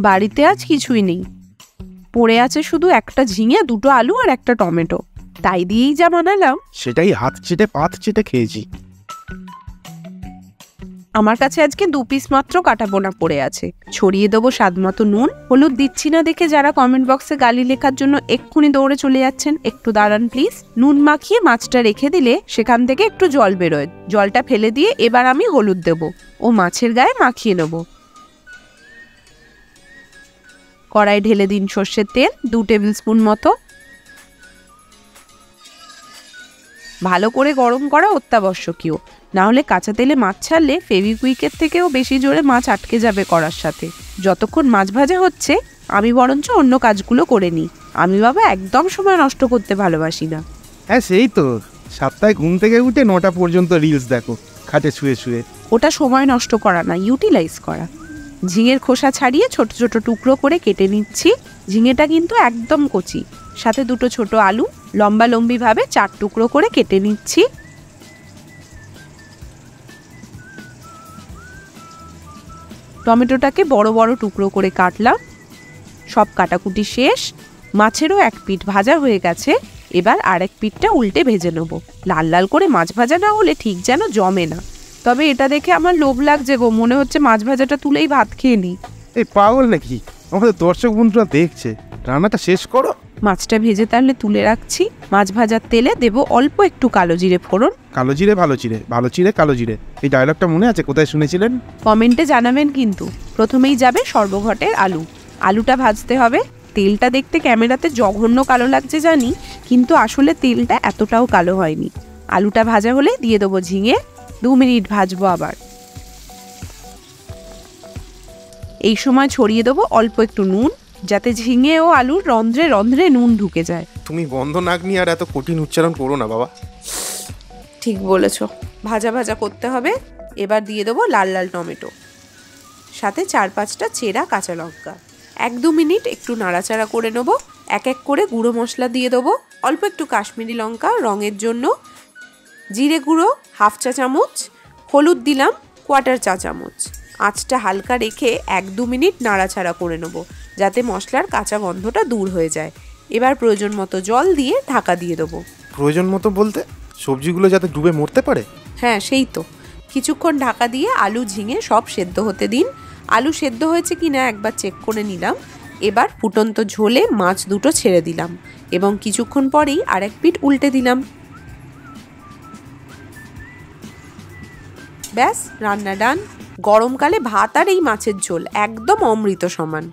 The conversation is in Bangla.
বাড়িতে আজ কিছুই নেই, পড়ে আছে শুধু একটা ঝিঙে, দুটো আলু আর একটা টমেটো। তাই দিয়েই যা বানালাম সেটাই হাত চেটে পাত চেটে খেয়েছি। আমার কাছে আজকে 2 পিস মাত্র কাটা বোনা পড়ে আছে। ছড়িয়ে দেবো স্বাদ মতো নুন। হলুদ দিচ্ছি না দেখে যারা কমেন্ট বক্সে গালি লেখার জন্য এক্ষুনি দৌড়ে চলে যাচ্ছেন, একটু দাঁড়ান প্লিজ। নুন মাখিয়ে মাছটা রেখে দিলে সেখান থেকে একটু জল বেরোয়। জলটা ফেলে দিয়ে এবার আমি হলুদ দেবো ও মাছের গায়ে মাখিয়ে নেব। কড়াই ঢেলে দিন সর্ষের তেল 2 টেবিল স্পুন মতো। ভালো করে গরম করা অত্যাবশ্যকীয়, না হলে কাঁচা তেলে মাছ ছাড়লে ফেভিকুইকের থেকেও বেশি জোরে মাছ আটকে যাবে কড়ার সাথে। যতক্ষণ মাছ ভাজা হচ্ছে আমি বরঞ্চ অন্য কাজগুলো করে নিই। আমি বাবা একদম সময় নষ্ট করতে ভালোবাসি না। হ্যাঁ সেই তো, সপ্তাহে ঘুম থেকে উঠে 9টা পর্যন্ত রিলস দেখো খাটে শুয়ে শুয়ে। ওটা সময় নষ্ট করা না, ইউটিলাইজ করা। ঝিঙের খোসা ছাড়িয়ে ছোট ছোট টুকরো করে কেটে নিচ্ছি। ঝিঙেটা কিন্তু একদম কচি। সাথে 2টো ছোট আলু লম্বা লম্বিভাবে 4 টুকরো করে কেটে নিচ্ছি। টমেটোটাকে বড় বড় টুকরো করে কাটলাম। সব কাটাকুটি শেষ। মাছেরও এক পিঠ ভাজা হয়ে গেছে, এবার আরেক পিঠটা উল্টে ভেজে নেব। লাল লাল করে মাছ ভাজা না হলে ঠিক যেন জমে না। তবে এটা দেখে আমার লোভ লাগছে গো, মনে হচ্ছে মাছ ভাজাটা তুলেই ভাত খেয়ে নিই। এই পাগল নাকি? আমাদের দর্শক বন্ধুরা দেখছে, রান্নাটা শেষ করো। মাছটা ভেজে তাহলে তুলে রাখছি। মাছ ভাজার তেলে দেব অল্প একটু কালো জিরে ফোড়ন। কালো জিরে ভালো জিরে, ভালো জিরে কালো জিরে, এই ডায়লগটা মনে আছে? কোথায় শুনেছিলেন? কমেন্টে জানাবেন কিন্তু। প্রথমেই যাবে সর্বঘটের আলু। আলুটা ভাজতে হবে। তেলটা দেখতে ক্যামেরাতে জঘন্য কালো লাগছে জানি, কিন্তু আসলে তেলটা এতটাও কালো হয়নি। আলুটা ভাজা হলে দিয়ে দেবো ঝিঙে। 2 মিনিট ভাজবো আবার। এই সময় ছড়িয়ে দেবো অল্প একটু নুন, যাতে ঝিঙে ও আলুর রন্ধ্রে রন্ধ্রে নুন ঢুকে যায়। তুমি বন্ধ নাক নিয়ে আর এত কঠিন উচ্চারণ করো না বাবা। ঠিক বলেছো। ভাজা ভাজা করতে হবে। এবার দিয়ে দেবো লাল লাল টমেটো, সাথে 4-5টা চেরা কাঁচা লঙ্কা। 1-2 মিনিট একটু নাড়াচাড়া করে নেবো। এক এক করে গুঁড়ো মশলা দিয়ে দেবো। অল্প একটু কাশ্মীরি লঙ্কা রঙের জন্য, জিরে গুঁড়ো 1/2 চা চামচ, হলুদ দিলাম 1/4 চা চামচ। আঁচটা হালকা রেখে 1-2 মিনিট নাড়াচাড়া করে নেবো, যাতে মশলার কাঁচা গন্ধটা দূর হয়ে যায়। এবার প্রয়োজন মতো জল দিয়ে ঢাকা দিয়ে দেবো। প্রয়োজন মতো বলতে সবজিগুলো যাতে ডুবে মরতে পারে? হ্যাঁ সেই তো। কিছুক্ষণ ঢাকা দিয়ে আলু ঝিঙে সব সেদ্ধ হতে দিন। আলু সেদ্ধ হয়েছে কিনা একবার চেক করে নিলাম। এবার ফুটন্ত ঝোলে মাছ দুটো ছেড়ে দিলাম এবং কিছুক্ষণ পরেই আরেক পিঠ উল্টে দিলাম। ব্যাস, রান্না ডান। গরমকালে ভাত আর এই মাছের ঝোল একদম অমৃত সমান।